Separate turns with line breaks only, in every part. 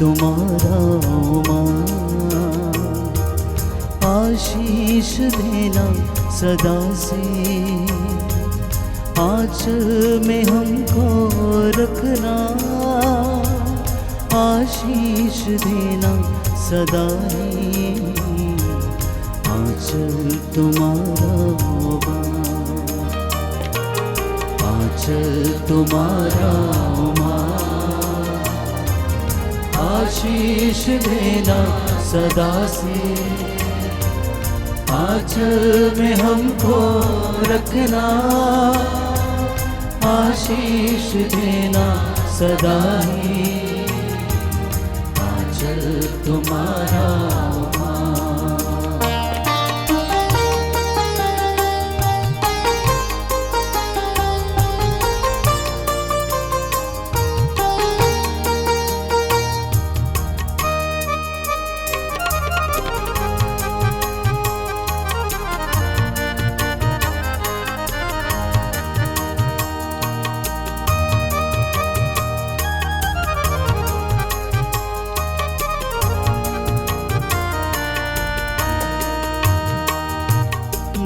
तुम्हारा माँ, आशीष देना सदा से, आंचल में हमको रखना, आशीष देना सदा ही, आंचल तुम्हारा माँ, आंचल तुम्हारा माँ, आशीष देना सदा से, आंचल में हमको रखना, आशीष देना सदा ही, आंचल तुम्हारा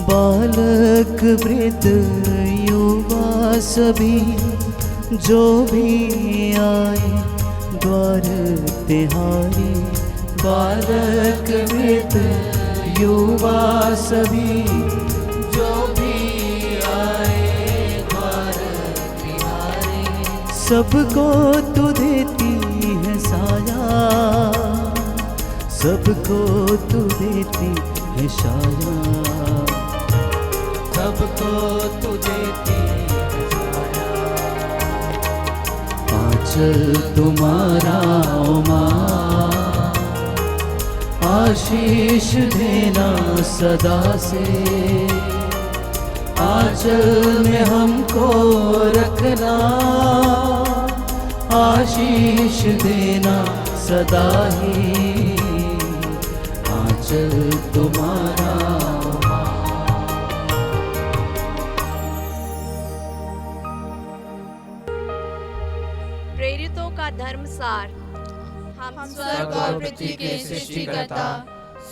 बालक वृद्ध युवा सभी जो भी आए द्वार तिहारी, बालक वृद्ध युवा सभी जो भी आए द्वार तिहारी, सबको तू देती है साया, सबको तू देती है साया, सबको तू देती है साया, आंचल तुम्हारा माँ, आशीष देना सदा से, आंचल में हमको रखना, आशीष देना सदा ही, आंचल तुम्हारा
प्रेरितों का धर्मसार। हम
स्वर्ग और पृथ्वी के सृष्टिकर्ता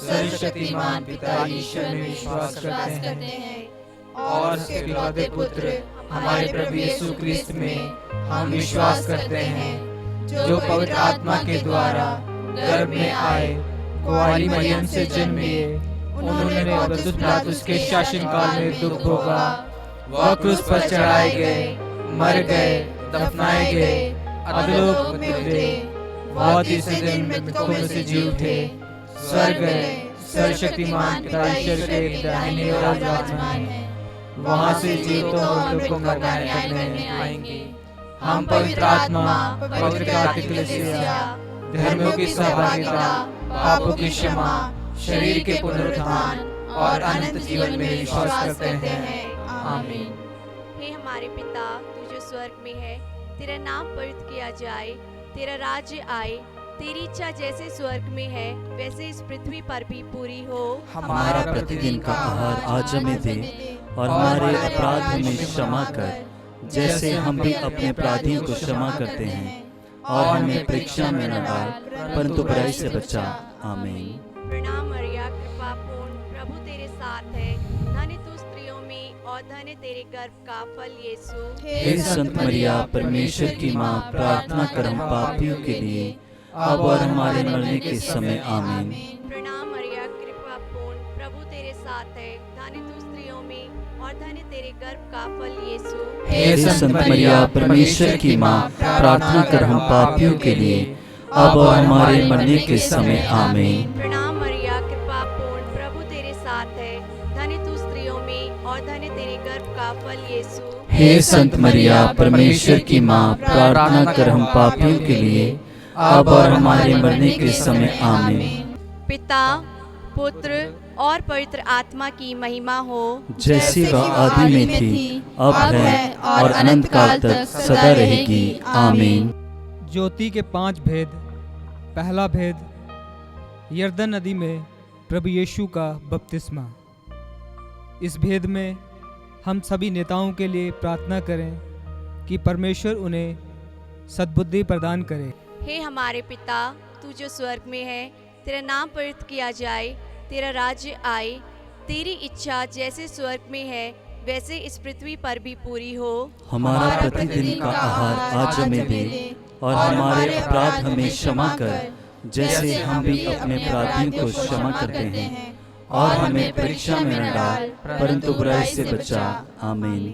सर्वशक्तिमान पिता ईश्वर में विश्वास करते हैं और उसके इकलौते पुत्र हमारे प्रभु यीशु क्रिस्त में हम विश्वास करते हैं, जो पवित्र आत्मा के द्वारा गर्भ में आए, कुंवारी मरियम से जन्मे, उन्होंने पौंतियुस पिलातुस के शासनकाल में दुख भोगा, वह क्रूस पर चढ़ाए गए, मर गए, दफनाए गए, अधोलोक में उतरे, वह तीसरे दिन मृतकों में से जी उठे, स्वर्ग गए, सर्वशक्तिमान पिता ईश्वर के दाहिने ओर विराजमान है, वहां से जीवितों और मृतकों का न्याय करने आएंगे। हम पवित्र आत्मा, पवित्र कैथोलिक कलीसिया, धर्मों की सहभागिता, पापों की क्षमा, शरीर के पुनरुत्थान और अनंत जीवन में विश्वास करते हैं। आमीन।
हे हमारे पिता, तू जो स्वर्ग में है, तेरा नाम पवित्र किया जाए, तेरा राज्य आए, तेरी इच्छा जैसे स्वर्ग में है वैसे इस पृथ्वी पर भी पूरी हो।
हमारा प्रतिदिन का आहार आज हमें दे, और हमारे अपराध हमें क्षमा कर, जैसे हम भी अपने अपराधियों को क्षमा करते हैं, और हमें परीक्षा में न डाल, परंतु बुराई से बचा। आमीन।
प्रणाम मरिया, कृपा पूर्ण, प्रभु तेरे साथ है, धन्य तू स्त्रियों में और धन्य तेरे गर्भ का फल यीशु।
हे संत मरिया, परमेश्वर की माँ, प्रार्थना कर हम पापियों के लिए, अब और हमारे मरने के समय। आमीन।
प्रणाम मरिया, कृपा पूर्ण, प्रभु तेरे साथ है, धन्य तू स्त्रियों में और धन्य तेरे गर्भ का फल यीशु।
हे संत मरिया, परमेश्वर की माँ, प्रार्थना कर हम पापियों के लिए, अब और हमारे मरने के समय। आमीन।
प्रणाम मरिया, कृपा पूर्ण, प्रभु तेरे साथ है, धन्य तू स्त्रियों में और धन्य तेरे गर्भ का फल यीशु।
हे संत मरिया, परमेश्वर की माँ, प्रार्थना कर हम पापियों के लिए, अब और हमारे मरने के समय। आमीन।
पिता, पुत्र और पवित्र आत्मा की महिमा हो,
जैसे वह आदि में थी, अब है और अनंत काल तक सदा रहेगी। आमीन।
ज्योति के 5 भेद। पहला भेद, यरदन नदी में प्रभु यीशु का बपतिस्मा। इस भेद में हम सभी नेताओं के लिए प्रार्थना करें कि परमेश्वर उन्हें सद्बुद्धि प्रदान करे।
हे हमारे पिता, तू जो स्वर्ग में है, तेरा नाम पवित्र किया जाए, तेरा राज्य आए, तेरी इच्छा जैसे स्वर्ग में है वैसे इस पृथ्वी पर भी पूरी हो।
हमारा प्रतिदिन का आहार आज हमें दे, और हमारे अपराध हमें क्षमा कर, जैसे हम भी अपने अपराधियों को क्षमा करते हैं, और हमें परीक्षा में न डाल, परंतु बुराई से बचा। आमीन।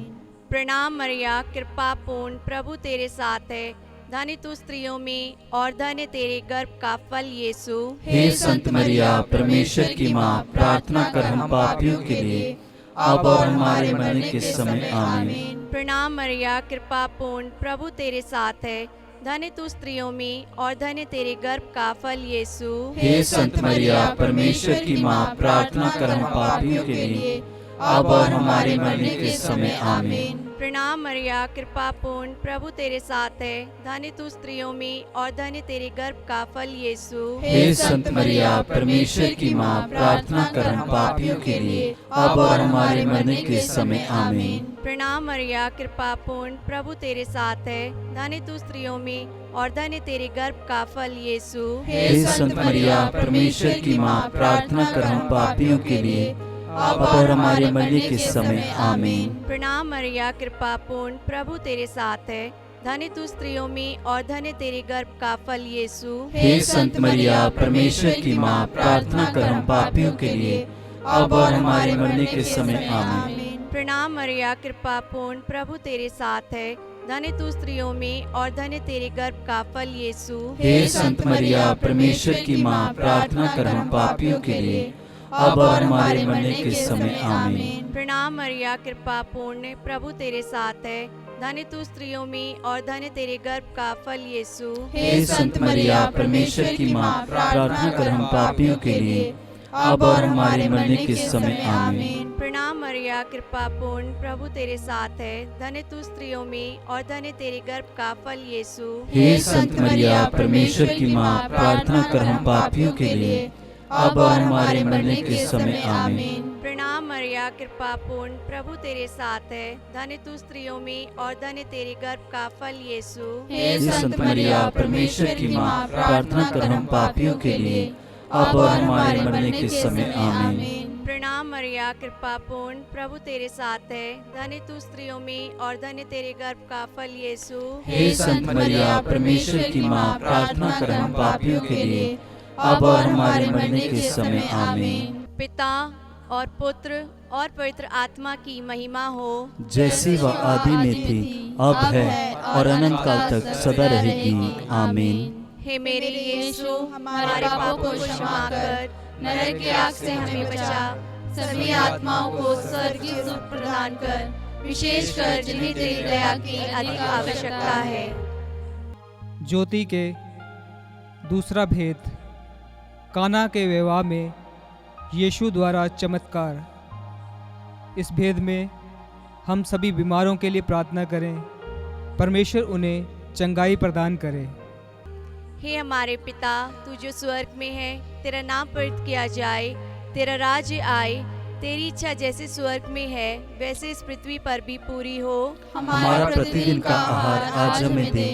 प्रणाम मरिया, कृपा पूर्ण, प्रभु तेरे साथ है, धन्य तू स्त्रियों में और धन्य तेरे गर्भ का फल यीशु।
हे संत मरिया, परमेश्वर की माँ, प्रार्थना कर हम पापियों के लिए, अब और हमारे मरने के समय। आमीन।
प्रणाम मरिया, कृपा पूर्ण, प्रभु तेरे साथ है, धन्य तू स्त्रियों में और धन्य तेरे गर्भ का फल यीशु।
हे संत मरिया, परमेश्वर की माँ, प्रार्थना कर हम पापियों के लिए, अब और हमारे मरने के समय। आमीन।
प्रणाम मरिया, कृपा पूर्ण, प्रभु तेरे साथ है, धन्य तू स्त्रियों में और धन्य तेरे गर्भ का फल यीशु।
हे संत मरिया, परमेश्वर की माँ, प्रार्थना कर हम पापियों के लिए, अब और हमारे मरने के समय। आमीन।
प्रणाम मरिया, कृपा पूर्ण, प्रभु तेरे साथ है, धन्य तू स्त्रियों में और धन्य तेरे गर्भ का फल यीशु।
हे संत मरिया, परमेश्वर की माँ, प्रार्थना कर हम पापियों के लिए, अब और हमारे मरने के समय। आमीन।
प्रणाम मरिया, कृपा पूर्ण, प्रभु तेरे साथ है, धन्य तू स्त्रियों में और धन्य तेरे गर्भ का फल यीशु।
हे संत मरिया, परमेश्वर की माँ, प्रार्थना कर हम पापियों के लिए, अब और हमारे मरने के समय। आमीन।
प्रणाम मरिया, कृपा पूर्ण, प्रभु तेरे साथ है, धन्य तू स्त्रियों में और धन्य तेरे गर्भ का फल यीशु।
हे संत मरिया, परमेश्वर की माँ, प्रार्थना कर हम पापियों के लिए, अब और हमारे मरने के समय। आमीन।
प्रणाम मरिया, कृपा पूर्ण, प्रभु तेरे साथ है, धन्य तू स्त्रियों में और धन्य तेरे गर्भ का फल यीशु।
हे संत मरिया, परमेश्वर की माँ, प्रार्थना कर हम पापियों के लिए, अब और हमारे मरने के समय। आमीन।
प्रणाम मरिया, कृपा पूर्ण, प्रभु तेरे साथ है, धन्य तू स्त्रियों में और धन्य तेरे गर्भ का फल यीशु।
हे संत मरिया, परमेश्वर की माँ, प्रार्थना कर हम पापियों के लिए, अब और हमारे मरने के समय। आमीन।
प्रणाम मरिया, कृपा पूर्ण, प्रभु तेरे साथ है, धन्य तू स्त्रियों में और धन्य तेरे गर्भ का फल यीशु।
हे संत मरिया, परमेश्वर की माँ, प्रार्थना कर हम पापियों के लिए, अब और हमारे मरने के समय। आमीन।
प्रणाम मरिया, कृपा पूर्ण, प्रभु तेरे साथ है, धन्य तू स्त्रियों में और धन्य तेरे गर्भ का फल यीशु।
हे संत मरिया, परमेश्वर की माँ, प्रार्थना कर हम पापियों के लिए, अब और हमारे मरने के समय। आमीन।
पिता और पुत्र और पवित्र आत्मा की महिमा हो,
जैसी वह आदि में थी, अब है और अनंत काल तक सदा रहेगी। आमीन।
हे मेरे यीशु, हमारे पापों को क्षमा कर, नरक की आग से हमें बचा, सभी आत्माओं को स्वर्ग की सुख प्रदान कर, विशेषकर जिन्हें तेरी दया की अधिक आवश्यकता है।
ज्योति के दूसरा भेद, काना के विवाह में यीशु द्वारा चमत्कार। इस भेद में हम सभी बीमारों के लिए प्रार्थना करें, परमेश्वर उन्हें चंगाई प्रदान करे।
हे हमारे पिता, तू जो स्वर्ग में है, तेरा नाम पवित्र किया जाए, तेरा राज्य आए, तेरी इच्छा जैसे स्वर्ग में है वैसे इस पृथ्वी पर भी पूरी हो।
हमारा प्रतिदिन का आहार आज हमें दे,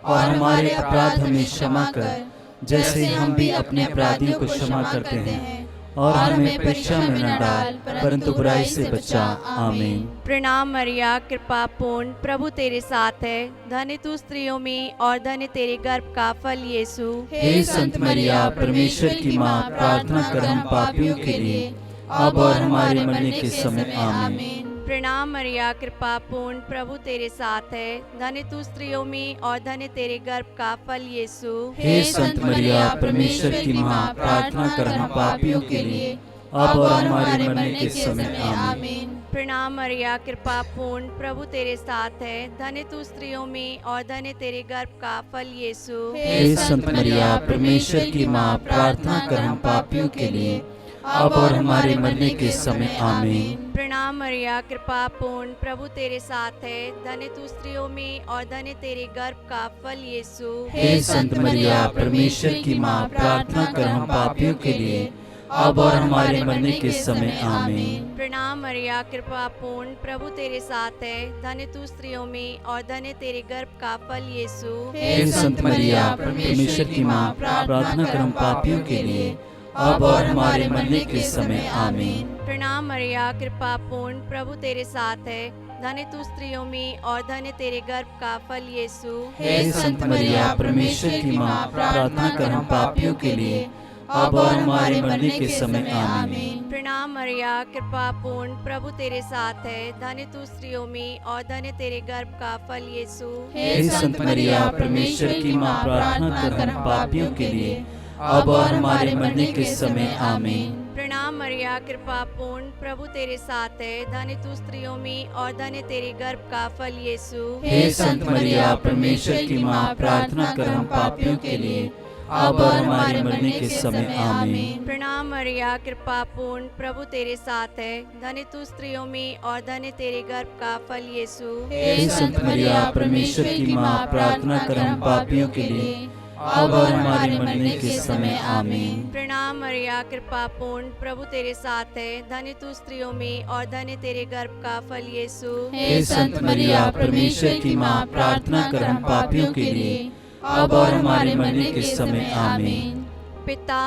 और हमारे अपराध हमें क्षमा कर, जैसे हम भी अपने अपराधियों को क्षमा करते हैं, और हमें परीक्षा में न डाल, परंतु बुराई से बचा। आमीन।
प्रणाम मरिया, कृपा पूर्ण, प्रभु तेरे साथ है, धन्य तू स्त्रियों में और धन्य तेरे गर्भ का फल यीशु।
हे संत मरिया, परमेश्वर की माँ, प्रार्थना कर हम पापियों के लिए, अब और हमारे मरने के समय। आमीन।
प्रणाम मरिया, कृपा पूर्ण, प्रभु तेरे साथ है, धन्य तू स्त्रियों में और धन्य तेरे गर्भ का फल यीशु।
हे संत मरिया, परमेश्वर की माँ, प्रार्थना कर हम पापियों के लिए, अब और हमारे मरने के समय। आमीन।
प्रणाम मरिया, कृपा पूर्ण, प्रभु तेरे साथ है, धन्य तू स्त्रियों में और धन्य तेरे गर्भ का फल यीशु।
हे संत मरिया, परमेश्वर की माँ, प्रार्थना कर हम पापियों के लिए, अब और हमारे मरने के समय। आमीन।
प्रणाम मरिया, कृपा पूर्ण, प्रभु तेरे साथ है, धन्य तू स्त्रियों में और धन्य तेरे गर्भ का फल यीशु।
हे संत मरिया, परमेश्वर की माँ, प्रार्थना कर हम पापियों के लिए, अब और हमारे मरने के समय आमीन।
प्रणाम मरिया, कृपा पूर्ण, प्रभु तेरे साथ है, धन्य तू स्त्रियों में और धन्य तेरे गर्भ का फल यीशु।
हे संत मरिया, परमेश्वर की माँ, प्रार्थना कर हम पापियों के लिए, अब और हमारे मरने के समय आमीन।
प्रणाम मरिया, कृपा पूर्ण, प्रभु तेरे साथ है, धन्य तू स्त्रियों में और धन्य तेरे गर्भ का फल यीशु।
हे संत मरिया, परमेश्वर की माँ, प्रार्थना कर हम पापियों के लिए, अब और हमारे मरने के समय आमीन।
प्रणाम मरिया, कृपा पूर्ण, प्रभु तेरे साथ है, धन्य तू स्त्रियों में और धन्य तेरे गर्भ का फल यीशु।
हे संत मरिया, परमेश्वर की माँ, प्रार्थना कर हम पापियों के लिए, अब और हमारे मरने के समय आमीन।
प्रणाम मरिया, कृपा पूर्ण, प्रभु तेरे साथ है, धन्य तू स्त्रियों में और धन्य तेरे गर्भ का फल यीशु।
हे संत मरिया, परमेश्वर की माँ, प्रार्थना कर हम पापियों के लिए, अब और हमारे मरने के समय आमीन।
प्रणाम मरिया, कृपा पूर्ण, प्रभु तेरे साथ है, धन्य तू स्त्रियों में और धन्य तेरे गर्भ का फल यीशु।
हे संत मरिया, परमेश्वर की माँ, प्रार्थना कर हम पापियों के लिए, अब और हमारे मरने के समय आमीन।
प्रणाम मरिया, कृपा पूर्ण, प्रभु तेरे साथ है, धन्य तू स्त्रियों में और धन्य तेरे गर्भ का फल यीशु।
हे संत मरिया, परमेश्वर की माँ, प्रार्थना कर हम पापियों के लिए, अब और हमारे मरने के समय आमीन।
पिता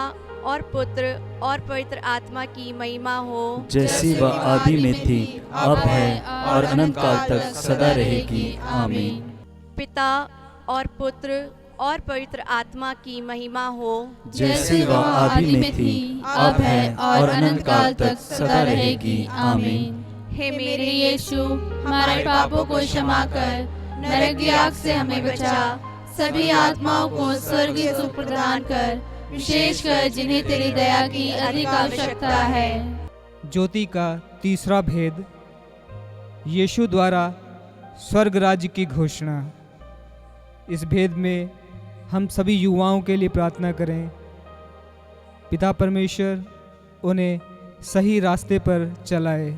और पुत्र और पवित्र आत्मा की महिमा हो,
जैसी वह आदि में थी, अब है और अनंत काल तक सदा रहेगी आमीन।
पिता और पुत्र और पवित्र आत्मा की महिमा हो,
जैसी वह आदि में थी, अब है और अनंत काल तक सदा रहेगी आमीन।
हे मेरे यीशु, हमारे पापों को क्षमा कर, नरक की आग से हमें बचा, सभी आत्माओं को स्वर्गीय सुख प्रदान कर, विशेषकर जिन्हें तेरी दया की अधिक आवश्यकता है।
ज्योति का तीसरा भेद, यीशु द्वारा स्वर्ग राज्य की घोषणा। इस भेद में हम सभी युवाओं के लिए प्रार्थना करें। पिता परमेश्वर उन्हें सही रास्ते पर चलाए।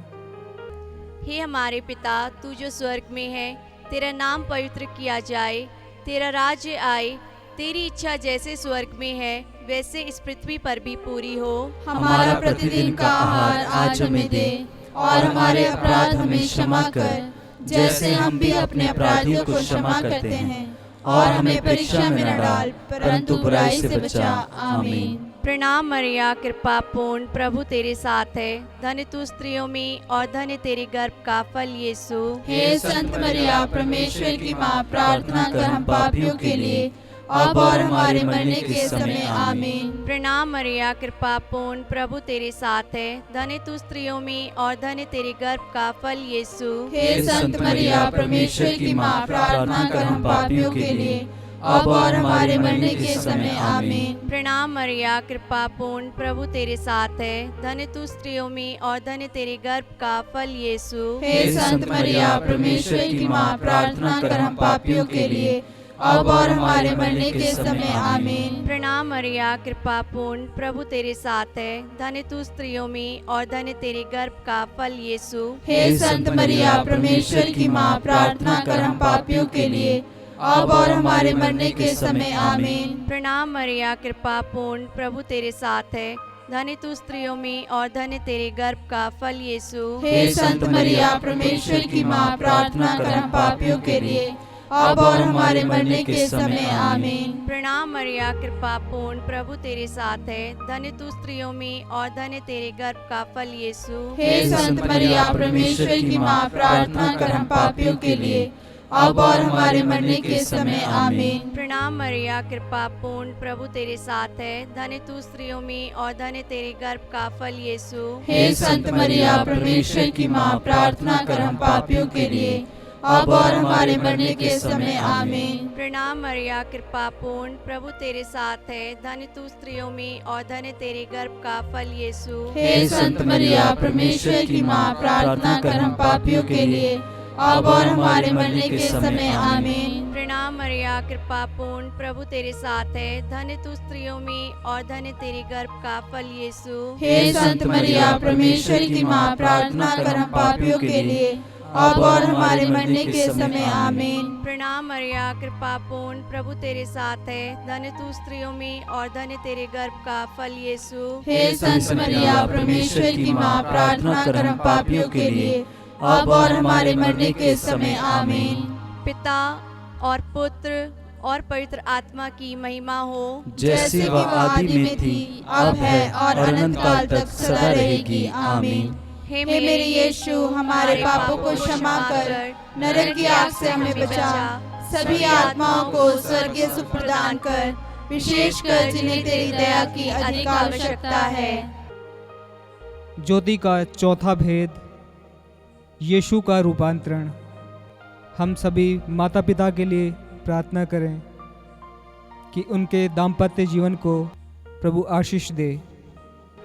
हे हमारे पिता, तू जो स्वर्ग में है, तेरा नाम पवित्र किया जाए, तेरा राज्य आए, तेरी इच्छा जैसे स्वर्ग में है वैसे इस पृथ्वी पर भी पूरी हो।
हमारा प्रतिदिन का आहार आज हमें दे, और हमारे अपराध हमें क्षमा कर, जैसे हम भी अपने अपराधियों को क्षमा करते हैं, और हमें परीक्षा में न डाल, परंतु बुराई से बचा। आमीन।
प्रणाम मरिया, कृपा पूर्ण, प्रभु तेरे साथ है, धन्य तू स्त्रियों में और धन्य तेरे गर्भ का फल यीशु।
हे संत मरिया, परमेश्वर की माँ, प्रार्थना कर हम पापियों के लिए, अब और हमारे मरने के समय आमीन।
प्रणाम मरिया, कृपा पूर्ण, प्रभु तेरे साथ है, धन्य तू स्त्रियों में और धन्य तेरे गर्भ का फल यीशु।
हे संत मरिया, परमेश्वर की माँ, प्रार्थना कर हम पापियों के लिए, अब और हमारे मरने के समय आमीन।
प्रणाम मरिया, कृपा पूर्ण, प्रभु तेरे साथ है, धन्य तू स्त्रियों में और धन्य तेरे गर्भ का फल यीशु।
हे संत मरिया, परमेश्वर की माँ, प्रार्थना कर हम पापियों के लिए, अब और हमारे मरने के समय आमीन।
प्रणाम मरिया, कृपा पूर्ण, प्रभु तेरे साथ है, धन्य तू स्त्रियों में और धन्य तेरे गर्भ का फल यीशु।
हे संत मरिया, परमेश्वर की माँ, प्रार्थना कर हम पापियों के लिए, अब और हमारे मरने के समय आमीन।
प्रणाम मरिया, कृपा पूर्ण, प्रभु तेरे साथ है, धन्य तू स्त्रियों में और धन्य तेरे गर्भ का फल यीशु।
हे संत मरिया, परमेश्वर की माँ, प्रार्थना कर हम पापियों के लिए, अब और हमारे मरने के समय आमीन।
प्रणाम मरिया, कृपा पूर्ण, प्रभु तेरे साथ है, धन्य तू स्त्रियों में और धन्य तेरे गर्भ का फल यीशु।
हे संत मरिया, परमेश्वर की माँ, प्रार्थना कर हम पापियों के लिए, अब और हमारे मरने के समय आमीन।
प्रणाम मरिया, कृपा पूर्ण, प्रभु तेरे साथ है, धन्य तू स्त्रियों में और धन्य तेरे गर्भ का फल यीशु।
हे संत मरिया, परमेश्वर की माँ, प्रार्थना कर हम पापियों के लिए, अब और हमारे मरने के समय आमीन।
प्रणाम मरिया, कृपा पूर्ण, प्रभु तेरे साथ है, धन्य तू स्त्रियों में और धन्य तेरे गर्भ का फल यीशु।
हे संत मरिया, परमेश्वर की माँ, प्रार्थना कर हम पापियों के लिए, अब और हमारे मरने के समय आमीन।
प्रणाम मरिया, कृपा पूर्ण, प्रभु तेरे साथ है, धन्य तू स्त्रियों में और धन्य तेरे गर्भ का फल यीशु।
हे संत मरिया, परमेश्वर की माँ, प्रार्थना कर हम पापियों के लिए,
अब और हमारे मरने के समय आमीन।
प्रणाम मरिया, कृपा पूर्ण, प्रभु तेरे साथ है। धन्य तू स्त्रियों में और धन्य तेरे गर्भ का फल यीशु।
हे संत मरिया, परमेश्वर की माँ, प्रार्थना कर हम पापियों के लिए, अब और हमारे मरने के समय आमीन।
पिता और पुत्र और पवित्र आत्मा की महिमा हो,
जैसे वह आदि में थी, अब है और अनंत काल तक सदा रहेगी। आमीन।
हे मेरे यीशु, हमारे पापों को क्षमा कर, नरक की आग से हमें बचा, सभी आत्माओं को स्वर्गीय सुख प्रदान कर, विशेषकर जिन्हें तेरी दया की अधिक आवश्यकता है।
ज्योति का चौथा भेद, यीशु का रूपांतरण। हम सभी माता पिता के लिए प्रार्थना करें कि उनके दाम्पत्य जीवन को प्रभु आशीष दे।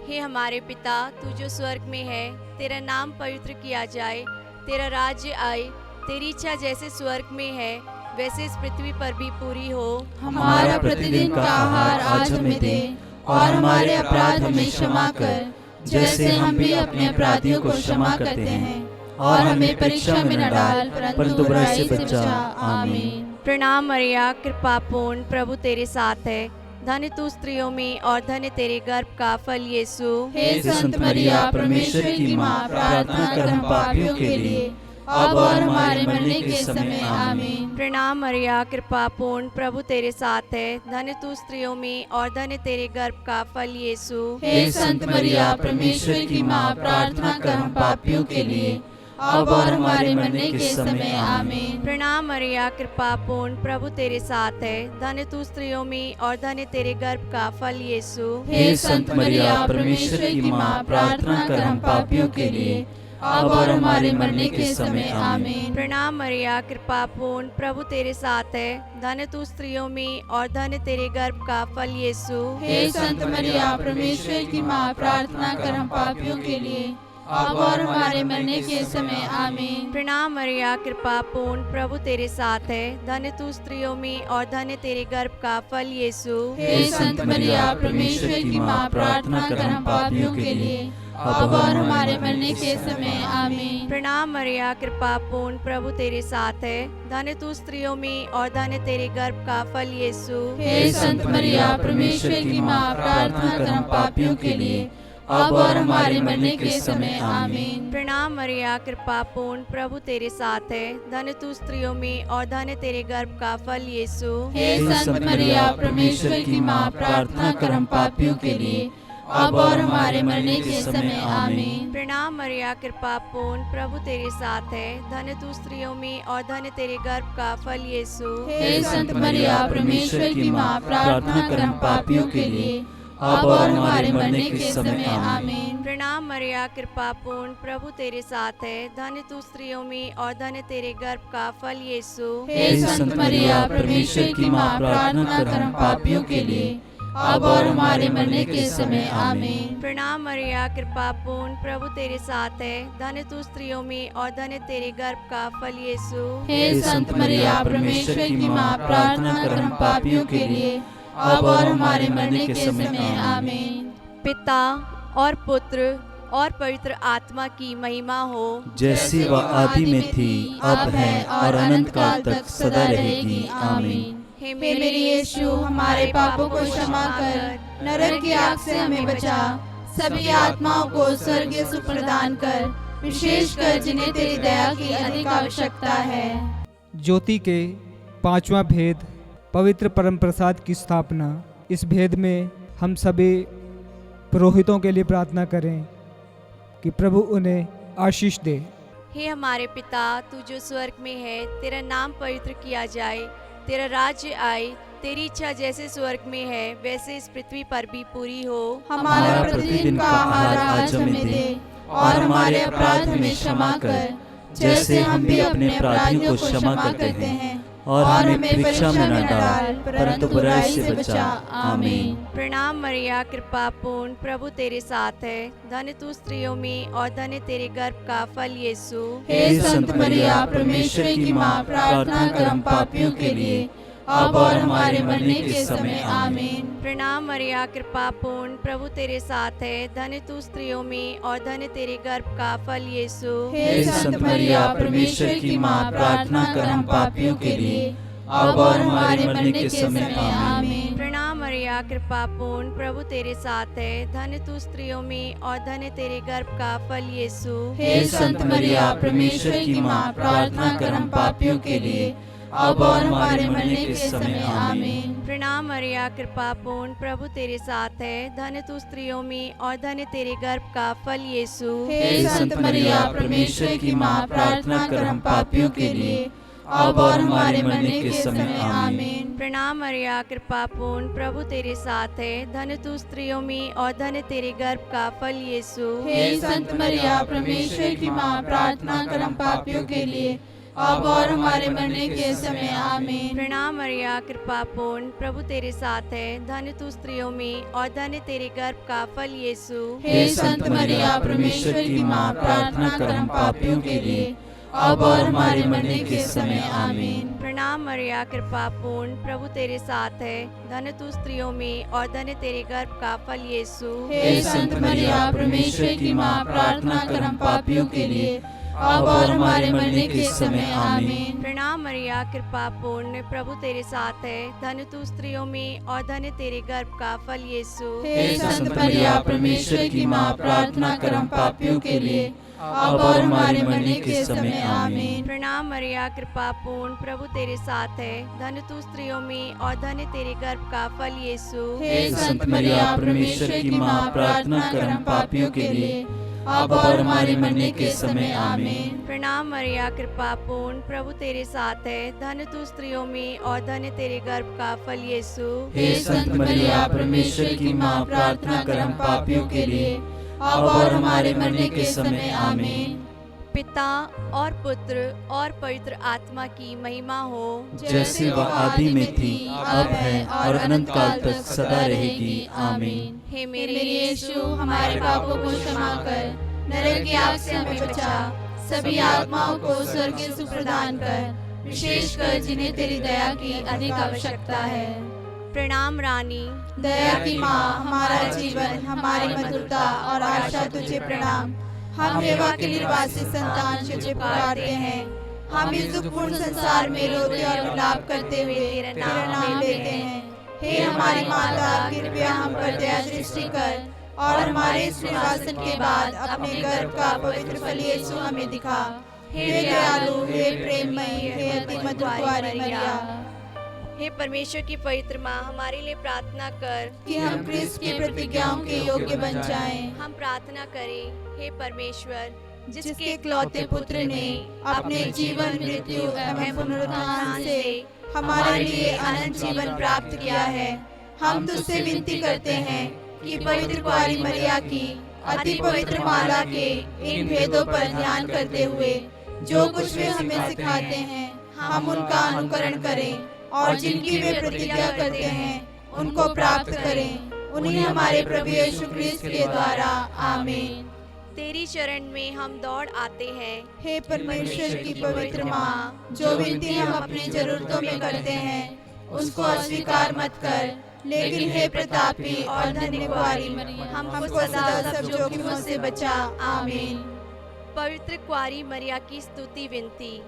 हे हमारे पिता, तू जो स्वर्ग में है, तेरा नाम पवित्र किया जाए, तेरा राज्य आए, तेरी इच्छा जैसे स्वर्ग में है वैसे इस पृथ्वी पर भी पूरी हो।
हमारा प्रतिदिन का आहार आज हमें दे, और हमारे अपराध हमें क्षमा कर, जैसे हम भी अपने अपराधियों को क्षमा करते हैं, और हमें परीक्षा में न डाल, परंतु बुराई से बचा। आमीन।
प्रणाम मरिया, कृपा पूर्ण, प्रभु तेरे साथ है। धन्य तू स्त्रियों में और धन्य तेरे गर्भ का फल यीशु।
हे संत मरिया, परमेश्वर की माँ, प्रार्थना कर हम पापियों के लिए, अब और हमारे मरने के समय आमीन।
प्रणाम मरिया, कृपा पूर्ण, प्रभु तेरे साथ है। धन्य तू स्त्रियों में और धन्य तेरे गर्भ का फल यीशु।
हे संत मरिया, परमेश्वर की माँ, प्रार्थना कर हम पापियों के लिए, अब और हमारे मरने के समय आमीन।
प्रणाम मरिया, कृपा पूर्ण, प्रभु तेरे साथ है। धन्य तू स्त्रियों में और धन्य तेरे गर्भ का फल यीशु।
हे संत मरिया, परमेश्वर की माँ, प्रार्थना कर हम पापियों के लिए, अब और हमारे मरने के समय आमीन।
प्रणाम मरिया, कृपा पूर्ण, प्रभु तेरे साथ है। धन्य तू स्त्रियों में और धन्य तेरे गर्भ का फल यीशु।
हे संत मरिया, परमेश्वर की माँ, प्रार्थना कर हम पापियों के लिए, अब और हमारे मरने के समय आमीन।
प्रणाम मरिया, कृपा पूर्ण, प्रभु तेरे साथ है। धन्य तू स्त्रियों में और धन्य तेरे गर्भ का फल यीशु।
हे संत मरिया, परमेश्वर की माँ, प्रार्थना कर हम पापियों के लिए, अब और हमारे मरने के समय आमीन।
प्रणाम मरिया, कृपा पूर्ण, प्रभु तेरे साथ है। धन्य तू स्त्रियों में और धन्य तेरे गर्भ का फल यीशु।
हे संत मरिया, परमेश्वर की माँ, प्रार्थना कर हम पापियों के लिए, अब और हमारे मरने के समय आमीन।
प्रणाम मरिया, कृपा पूर्ण, प्रभु तेरे साथ है। धन्य तू स्त्रियों में और धन्य तेरे गर्भ का फल यीशु।
हे संत मरिया, परमेश्वर की माँ, प्रार्थना कर हम पापियों के लिए, अब और हमारे मरने के समय आमीन।
प्रणाम मरिया, कृपा पूर्ण, प्रभु तेरे साथ है। धन्य तू स्त्रियों में और धन्य तेरे गर्भ का फल यीशु।
हे संत मरिया, परमेश्वर की माँ, प्रार्थना कर हम पापियों के लिए, अब और हमारे मरने के समय आमीन।
प्रणाम मरिया, कृपा पूर्ण, प्रभु तेरे साथ है। धन्य तू स्त्रियों में और धन्य तेरे गर्भ का फल यीशु।
हे संत मरिया, परमेश्वर की माँ, प्रार्थना कर हम पापियों के लिए, अब और हमारे मरने के समय आमीन।
प्रणाम मरिया, कृपा पूर्ण, प्रभु तेरे साथ है। धन्य तू स्त्रियों में और धन्य तेरे गर्भ का फल यीशु।
हे संत मरिया, परमेश्वर की माँ, प्रार्थना कर हम पापियों के लिए, अब और हमारे मरने के समय आमीन।
पिता और पुत्र और पवित्र आत्मा की महिमा हो,
जैसी वह आदि में थी, अब है और अनंत काल तक सदा रहेगी। आमीन।
हे
मेरे यीशु, हमारे पापों को क्षमा कर, नरक की आग से हमें बचा, सभी आत्माओं को स्वर्गीय सुख प्रदान कर, विशेषकर जिन्हें तेरी दया की अधिक आवश्यकता है।
ज्योति के पांचवा भेद, पवित्र परम प्रसाद की स्थापना। इस भेद में हम सभी पुरोहितों के लिए प्रार्थना करें कि प्रभु उन्हें आशीष दे।
हे हमारे पिता, तू जो स्वर्ग में है, तेरा नाम पवित्र किया जाए, तेरा राज्य आए, तेरी इच्छा जैसे स्वर्ग में है वैसे इस पृथ्वी पर भी पूरी हो।
हमारा प्रतिदिन का आहार आज हमें दे, और हमारे अपराध हमें क्षमा कर, जैसे हम भी अपने अपराधियों को क्षमा करते हैं,
और हमें परीक्षा में न डाल, परंतु बुराई से बचा। आमीन।
प्रणाम मरिया, कृपा पूर्ण, प्रभु तेरे साथ है। धन्य तू स्त्रियों में और धन्य तेरे गर्भ का फल यीशु।
हे संत मरिया, परमेश्वर की माँ, प्रार्थना कर हम पापियों के लिए,
अब और हमारे मरने के समय आमीन।
प्रणाम मरिया, कृपा पूर्ण, प्रभु तेरे साथ है। धन्य तू स्त्रियों में और धन्य तेरे गर्भ का फल यीशु।
हे संत मरिया, परमेश्वर की माँ, प्रार्थना कर हम पापियों के लिए, अब और हमारे मरने के समय आमीन।
प्रणाम मरिया, कृपा पूर्ण, प्रभु तेरे साथ है। धन्य तू स्त्रियों में और धन्य तेरे गर्भ का फल यीशु।
हे संत मरिया, परमेश्वर की माँ, प्रार्थना कर हम पापियों के लिए, अब और हमारे मरने के समय आमीन।
प्रणाम मरिया, कृपा पूर्ण, प्रभु तेरे साथ है। धन्य तू स्त्रियों में और धन्य तेरे गर्भ का फल यीशु।
हे संत मरिया, परमेश्वर की माँ, प्रार्थना कर हम पापियों के लिए, अब और हमारे मरने के समय आमीन।
प्रणाम मरिया, कृपा पूर्ण, प्रभु तेरे साथ है। धन्य तू स्त्रियों में और धन्य तेरे गर्भ का फल यीशु।
हे संत मरिया, परमेश्वर की माँ, प्रार्थना कर हम पापियों के लिए, अब और हमारे मरने के समय आमीन।
प्रणाम मरिया, कृपा पूर्ण, प्रभु तेरे साथ है। धन्य तू स्त्रियों में और धन्य तेरे गर्भ का फल यीशु।
हे संत मरिया, परमेश्वर की माँ, प्रार्थना कर हम पापियों के लिए, अब और हमारे मरने के समय आमीन।
प्रणाम मरिया, कृपा पूर्ण, प्रभु तेरे साथ है। धन्य तू स्त्रियों में और धन्य तेरे गर्भ का फल यीशु।
हे संत मरिया, परमेश्वर की माँ, प्रार्थना कर हम पापियों के लिए, अब और हमारे मरने के समय आमीन।
प्रणाम मरिया, कृपा पूर्ण, प्रभु तेरे साथ है। धन्य तू स्त्रियों में और धन्य तेरे गर्भ का फल यीशु।
हे संत मरिया, परमेश्वर की माँ, प्रार्थना कर हम पापियों के लिए, अब और हमारे मरने के समय आमीन।
प्रणाम मरिया, कृपा पूर्ण, प्रभु तेरे साथ है। धन्य तू स्त्रियों में और धन्य तेरे गर्भ का फल यीशु।
हे संत मरिया, परमेश्वर की माँ, प्रार्थना कर हम पापियों के लिए, अब और हमारे मरने के समय आमीन।
प्रणाम मरिया, कृपा पूर्ण, प्रभु तेरे साथ है। धन्य तू स्त्रियों में और धन्य तेरे गर्भ का फल यीशु।
हे संत मरिया, परमेश्वर की माँ, प्रार्थना कर हम पापियों के लिए, अब और हमारे मरने के समय आमीन।
पिता और पुत्र और पवित्र आत्मा की महिमा हो,
जैसे वह आदि में थी, अब है और अनंत काल तक सदा रहेगी आमीन।
हे मेरे
यीशु, हमारे पापों को क्षमा कर, नरक की आग से हमें बचा, सभी आत्माओं को स्वर्ग की सुख प्रदान कर, विशेषकर जिन्हें तेरी दया की अधिक आवश्यकता है।
प्रणाम रानी,
दया की माँ, हमारा जीवन, हमारी मधुरता और आशा तुझे प्रणाम। हम हेवा के निर्वासी संतान तुझे पुकारते हैं। हम इस दुखपूर्ण संसार में रोते और विलाप करते हुए तेरा नाम लेते हैं। हे हमारी माता, कृपया हम पर दया दृष्टि कर और हमारे इस निर्वासन के बाद अपने गर्भ का पवित्र फल यीशु हमें दिखा। हे दयालु, हे प्रेममयी, हे अति मधुर कुंवारी मरिया,
हे परमेश्वर की पवित्र माँ, हमारे लिए प्रार्थना कर
कि हम क्रिस्त की प्रतिज्ञाओं के योग्य बन जाएं।
हम प्रार्थना करें। हे परमेश्वर,
जिसके इकलौते पुत्र ने अपने जीवन, मृत्यु एवं पुनरुत्थान से हमारे लिए अनंत जीवन प्राप्त किया है, हम तुझसे विनती करते हैं कि पवित्र कुंवारी मरिया की अति पवित्र माला के इन भेदों पर ध्यान करते हुए जो कुछ वे हमें सिखाते हैं, हम उनका अनुकरण करें और जिनकी वे प्रतिज्ञा करते हैं उनको प्राप्त करें। उन्हीं हमारे प्रभु यीशु क्रिस्त के द्वारा आमीन।
तेरी शरण में हम दौड़ आते हैं।
हे परमेश्वर की पवित्र माँ, जो विनती हम अपनी जरूरतों में करते हैं उसको अस्वीकार मत कर, लेकिन हे प्रतापी और धन्य कुंवारी हमको सदा सब जोखिमों से बचा। आमीन।
पवित्र कुंवारी मरिया की स्तुति विनती।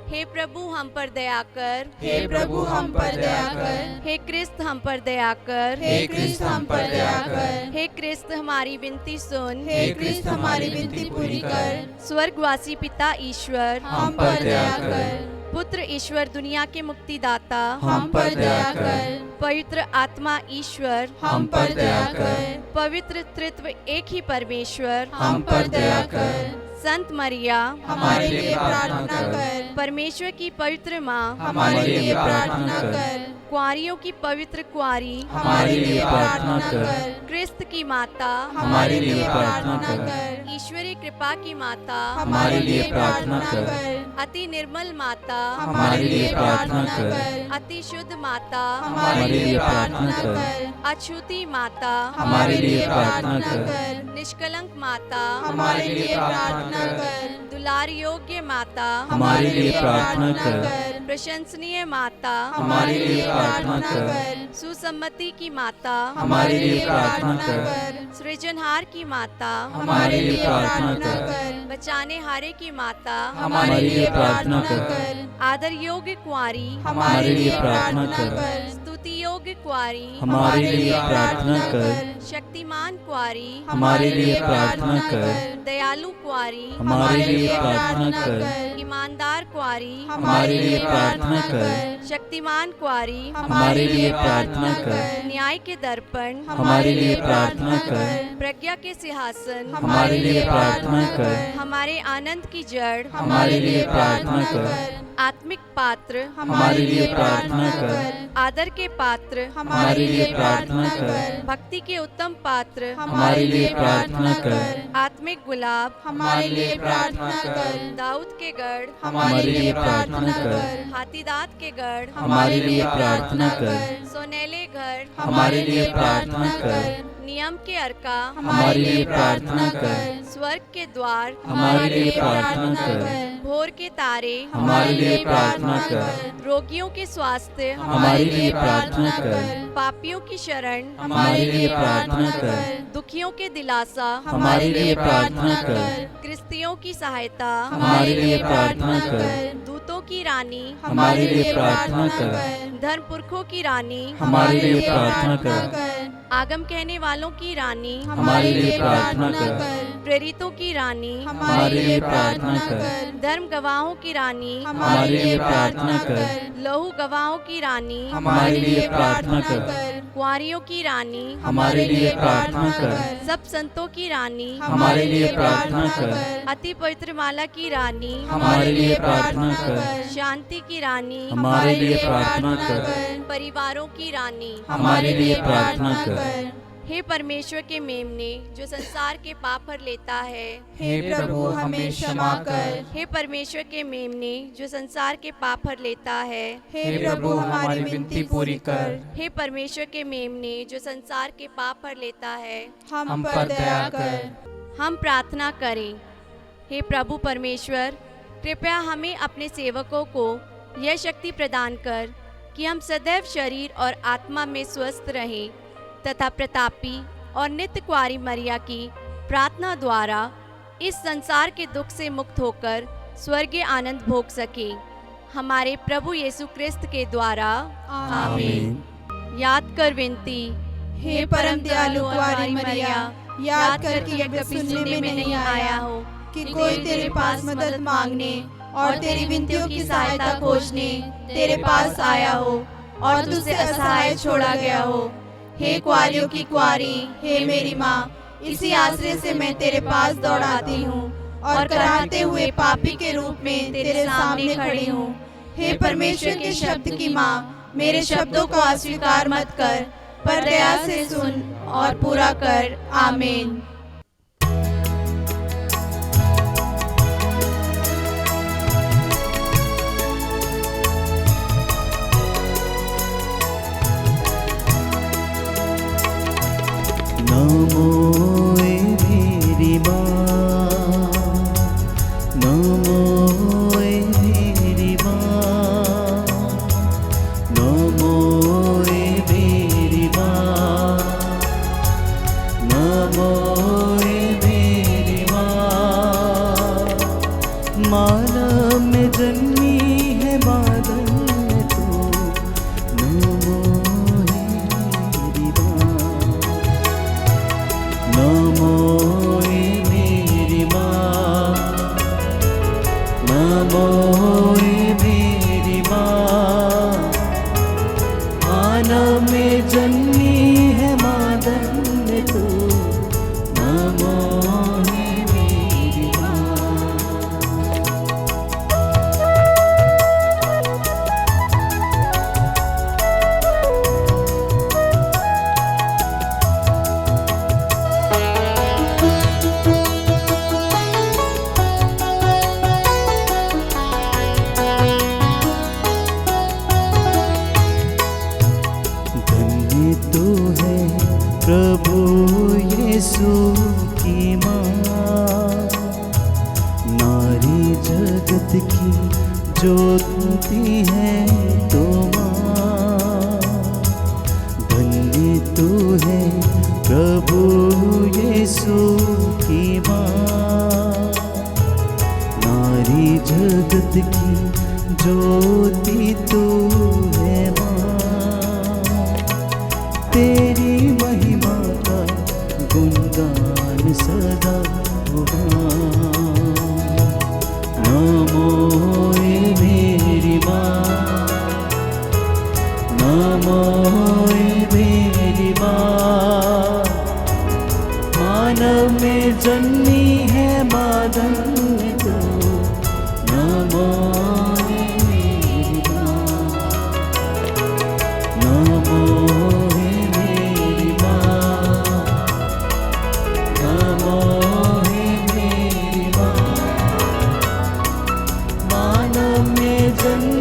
हे प्रभु हम पर दया कर,
हे प्रभु हम पर दया कर,
हे क्रिस्त हम पर दया कर,
हे क्रिस्त हम पर दया कर,
हे क्रिस्त हमारी विनती सुन,
हे क्रिस्त हमारी विनती पूरी कर।
स्वर्गवासी पिता ईश्वर
हम पर दया कर,
पुत्र ईश्वर दुनिया के मुक्तिदाता
हम पर दया कर,
पवित्र आत्मा ईश्वर
हम पर दया कर,
पवित्र त्रित्व एक ही परमेश्वर
हम पर दया कर।
संत मरिया
हमारे लिए प्रार्थना कर,
परमेश्वर की पवित्र माँ
हमारे लिए प्रार्थना कर,
कुंवारियों की पवित्र कुंवारी
हमारे लिए प्रार्थना कर,
क्रिस्त की माता
हमारे लिए प्रार्थना कर,
ईश्वरीय कृपा की माता
हमारे लिए प्रार्थना कर,
अति निर्मल माता
हमारे लिए प्रार्थना कर,
अति शुद्ध माता
हमारे लिए प्रार्थना कर,
अछूती माता
हमारे लिए प्रार्थना कर,
निष्कलंक माता
हमारे लिए प्रार्थना कर,
दुलार योग्य माता
हमारे लिए प्रार्थना कर,
प्रशंसनीय माता,
हमारे लिए प्रार्थना कर।
सुसम्मति की माता,
हमारे लिए प्रार्थना कर।
सृजनहार की माता,
हमारे लिए प्रार्थना कर।
बचाने हारे की माता,
हमारे लिए प्रार्थना कर।
आदर योग्य कुंवारी,
हमारे लिए प्रार्थना कर।
स्तुति योग्य कुंवारी,
हमारे लिए प्रार्थना कर।
शक्तिमान कुंवारी,
हमारे लिए प्रार्थना कर।
दयालु कुंवारी,
हमारे लिए प्रार्थना कर।
ईमानदार कुंवारी,
हमारे लिए प्रार्थना कर।
शक्तिमान कुंवारी,
हमारे लिए प्रार्थना कर।
न्याय के दर्पण,
हमारे लिए प्रार्थना कर।
प्रज्ञा के सिंहासन,
हमारे लिए प्रार्थना कर।
हमारे आनंद की जड़,
हमारे लिए प्रार्थना कर।
आत्मिक पात्र,
हमारे लिए प्रार्थना कर।
आदर के पात्र,
हमारे लिए प्रार्थना कर।
भक्ति के उत्तम पात्र,
हमारे लिए प्रार्थना कर।
आत्मिक गुलाब,
हमारे लिए प्रार्थना कर।
दाऊद के गढ़,
हमारे लिए प्रार्थना कर।
हाथीदांत के गढ़,
हमारे लिए प्रार्थना कर।
सोनेले घर,
हमारे लिए प्रार्थना कर।
नियम के अर्का,
हमारे लिए प्रार्थना कर।
स्वर्ग के द्वार,
हमारे लिए प्रार्थना कर।
भोर के तारे,
हमारे लिए प्रार्थना कर।
रोगियों के स्वास्थ्य,
हमारे लिए प्रार्थना कर।
पापियों की शरण,
हमारे लिए प्रार्थना कर।
दुखियों के दिलासा,
हमारे लिए प्रार्थना कर।
क्रिस्तियों की सहायता,
हमारे लिए प्रार्थना कर।
दूतों की रानी,
हमारे लिए प्रार्थना कर।
धर्म पुरखों की रानी,
हमारे लिए प्रार्थना कर।
आगम कहने वालों की रानी,
हमारे लिए प्रार्थना कर।
प्रेरितों की रानी,
हमारे लिए प्रार्थना कर।
धर्म गवाहों की रानी,
हमारे लिए प्रार्थना कर।
लहू गवाहों की रानी,
हमारे लिए प्रार्थना कर।
कुंवारियों की रानी,
हमारे लिए प्रार्थना कर।
सब संतों की रानी,
हमारे लिए प्रार्थना कर।
अति पवित्र माला की रानी,
हमारे लिए प्रार्थना कर।
शांति की रानी,
हमारे लिए प्रार्थना कर।
परिवारों की रानी,
हमारे लिए प्रार्थना कर।
हे परमेश्वर के मेमने जो संसार के पाप हर लेता है,
हे प्रभु हमें क्षमा कर।
हे परमेश्वर के मेमने जो संसार के पाप हर लेता है,
हे प्रभु हमारी विनती पूरी कर।
हे परमेश्वर के मेमने जो संसार के पाप हर लेता है,
हम पर दया कर।
हम प्रार्थना करें। हे प्रभु परमेश्वर, कृपया हमें अपने सेवकों को यह शक्ति प्रदान कर कि हम सदैव शरीर और आत्मा में स्वस्थ रहें तथा प्रतापी और नित्य कुंवारी मरिया की प्रार्थना द्वारा इस संसार के दुख से मुक्त होकर स्वर्गीय आनंद भोग सके। हमारे प्रभु यीशु क्रिस्त के द्वारा आमीन। याद कर विनती।
हे परम दयालु कुंवारी मरिया, याद कर कि यह कभी सुनने में नहीं आया हो कि कोई तेरे पास मदद मांगने और तेरी विनतियों की सहायता खोजने तेरे पास आया हो और तुझसे असहाय छोड़ा गया हो। हे कुंवारियों की कुंवारी, हे मेरी माँ, इसी आश्रय से मैं तेरे पास दौड़ाती हूँ और कराहते हुए पापी के रूप में तेरे सामने खड़ी हूँ। हे परमेश्वर के शब्द की माँ, मेरे शब्दों को अस्वीकार मत कर, पर दया से सुन और पूरा कर। आमीन।
नमो ए मेरी माँ, नमो ए मेरी माँ, नमो ए मेरी माँ, नमो ए मेरी माँ। मानव में जन्मी है बादल में तू, नमो नमो ए मेरी माँ, नमो ए मेरी माँ। मानव में जन्मी है मादन में तू, नमो ए मेरी माँ। ज्योति है तो माँ, धन्य तू है प्रभु यीशु की माँ। नारी जगत की ज्योति तू है माँ, तेरी महिमा का गुणगान सदा होगा। नमो ए मेरी माँ, नमो ए मेरी माँ, मानव में जन्मी है मादन तो। नमो ए मेरी माँ, नमो ए मेरी माँ, नमो ए मेरी माँ, मानव में जन्मी